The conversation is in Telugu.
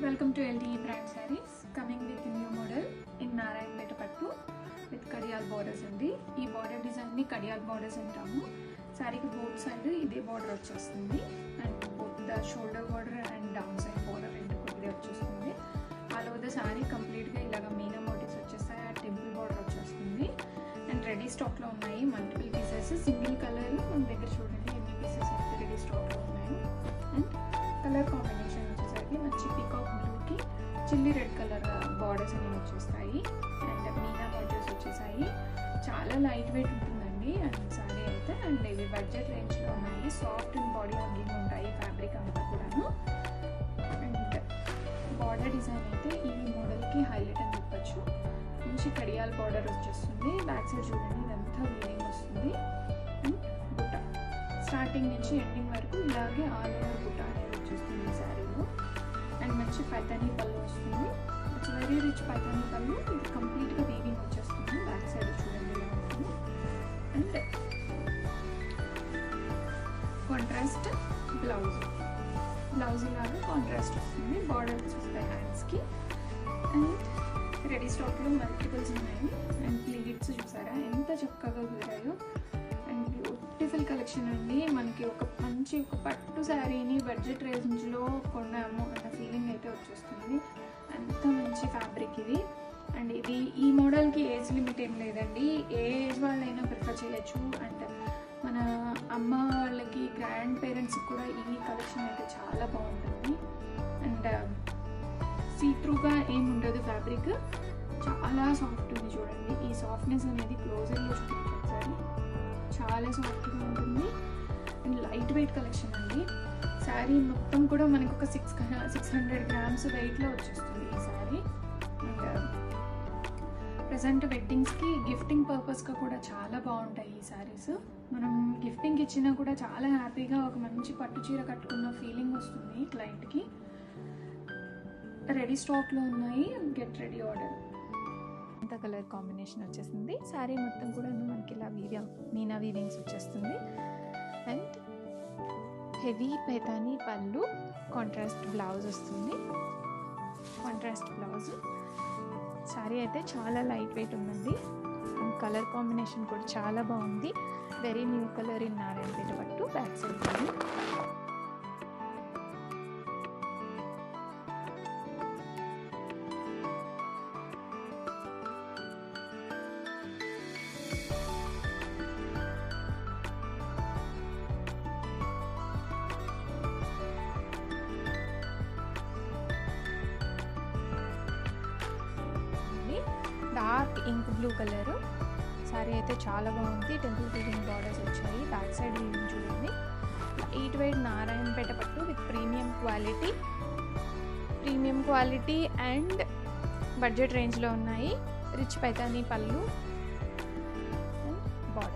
Welcome to LTE brand sarees, coming with a new model in Narayanpeta Pattu with kadiyal borders andi. Ee border design ni kadiyal borders antamu. Saree ki both side ide border vachestundi and both the shoulder border and down side border rendu kuda ide vachestundi. All over the saree complete ga ilaga meena motifs vachestayi, aa temple border vachestundi and ready stock lo unnayi multiple pieces, single color మన దగ్గర చూడండి ఎన్ని pieces అయితే ready stock లో ఉన్నాయో and కలర్ కాంబినేషన్ వచ్చేసరికి మంచి పీకాక్ బ్లూకి చిల్లీ రెడ్ కలర్ బార్డర్స్ అనేవి వచ్చేస్తాయి అండ్ మీనా బార్డర్స్ వచ్చేసాయి. చాలా లైట్ వెయిట్ ఉంటుందండి అండ్ సారీ అయితే అండ్ ఇవి బడ్జెట్ రేంజ్లో ఉన్నాయి. సాఫ్ట్ అండ్ బాడీ హగ్గింగ్ ఉంటాయి ఫ్యాబ్రిక్ అంతా కూడాను. అండ్ బార్డర్ డిజైన్ అయితే ఈ మోడల్కి హైలైట్ అని చెప్పచ్చు. మంచి కడియాల్ బార్డర్ వచ్చేస్తుంది. బ్యాక్ సైడ్ చూడండి ఇదంతా వీవింగ్ వస్తుంది అండ్ బుట్ట స్టార్టింగ్ నుంచి ఎండింగ్ వరకు ఇలాగే ఆల్ ఓవర్ బుట్ట అనేది వచ్చేస్తుంది శారీలో. అండ్ మంచి పైతానీ పళ్ళు వస్తుంది. ఇట్స్ వెరీ రిచ్ పైతానీ పళ్ళు. ఇది కంప్లీట్గా వీవింగ్ వచ్చేస్తుంది. బ్యాక్ సైడ్ చూడండి ఇలా ఉంటుంది. అండ్ కాంట్రాస్ట్ బ్లౌజ్ లాగా కాంట్రాస్ట్ వస్తుంది. బార్డర్స్ వస్తాయి హ్యాండ్స్కి అండ్ రెడీ స్టాక్లో మల్టిపుల్స్ ఉన్నాయి అండ్ ప్లీట్స్ చూసారా ఎంత చక్కగా కుదిరాయో. అండ్ బ్యూటిఫుల్ కలెక్షన్ అండి. మనకి ఒక మంచి పట్టు శారీని బడ్జెట్ రేంజ్లో కొన్నాము అన్న ఫీలింగ్ అయితే వచ్చేస్తుంది. అంత మంచి ఫ్యాబ్రిక్ ఇది. అండ్ ఇది ఈ మోడల్కి ఏజ్ లిమిట్ ఏం లేదండి, ఏ ఏజ్ వాళ్ళైనా ప్రిఫర్ చేయొచ్చు. అండ్ మన అమ్మ వాళ్ళకి గ్రాండ్ పేరెంట్స్కి కూడా ఈ కలెక్షన్ అయితే చాలా బాగుంటుంది. అండ్ సీత్రూగా ఏమి ఉండదు ఫ్యాబ్రిక్, చాలా సాఫ్ట్ ఉంది చూడండి. ఈ సాఫ్ట్నెస్ అనేది క్లోజర్లో చూపించు ఒకసారి. చాలా సాఫ్ట్గా ఉంటుంది అండ్ లైట్ వెయిట్ కలెక్షన్ అండి. శారీ మొత్తం కూడా మనకు ఒక 600 గ్రామ్స్ వెయిట్లో వచ్చేస్తుంది ఈ శారీ. అండ్ ప్రజెంట్ వెడ్డింగ్స్కి గిఫ్టింగ్ పర్పస్గా కూడా చాలా బాగుంటాయి ఈ శారీస్. మనం గిఫ్టింగ్ ఇచ్చినా కూడా చాలా హ్యాపీగా ఒక మంచి పట్టు చీర కట్టుకున్న ఫీలింగ్ వస్తుంది క్లయింట్కి. రెడీ స్టాక్లో ఉన్నాయి. Get ready order. అంత కలర్ కాంబినేషన్ వచ్చేసింది. శారీ మొత్తం కూడా మనకి ఇలా మీనా వీవింగ్స్ వచ్చేస్తుంది అండ్ హెవీ పైతానీ పళ్ళు, కాంట్రాస్ట్ బ్లౌజ్ వస్తుంది. Contrast blouse. శారీ అయితే చాలా లైట్ వెయిట్ ఉందండి అండ్ కలర్ కాంబినేషన్ కూడా చాలా బాగుంది. Very new colour in Narayanpet పట్టు. బ్యాక్ సైడ్ కానీ dark ink blue colour. Sari అయితే చాలా బాగుంది. టెంపుల్ వీవింగ్ బార్డర్స్ వచ్చాయి. బ్యాక్ సైడ్ వీవింగ్ చూడండి. లైట్ వెయిట్ నారాయణపేట పట్టు with premium quality and budget రేంజ్లో ఉన్నాయి. రిచ్ పైతానీ పళ్ళు అండ్ బార్డర్.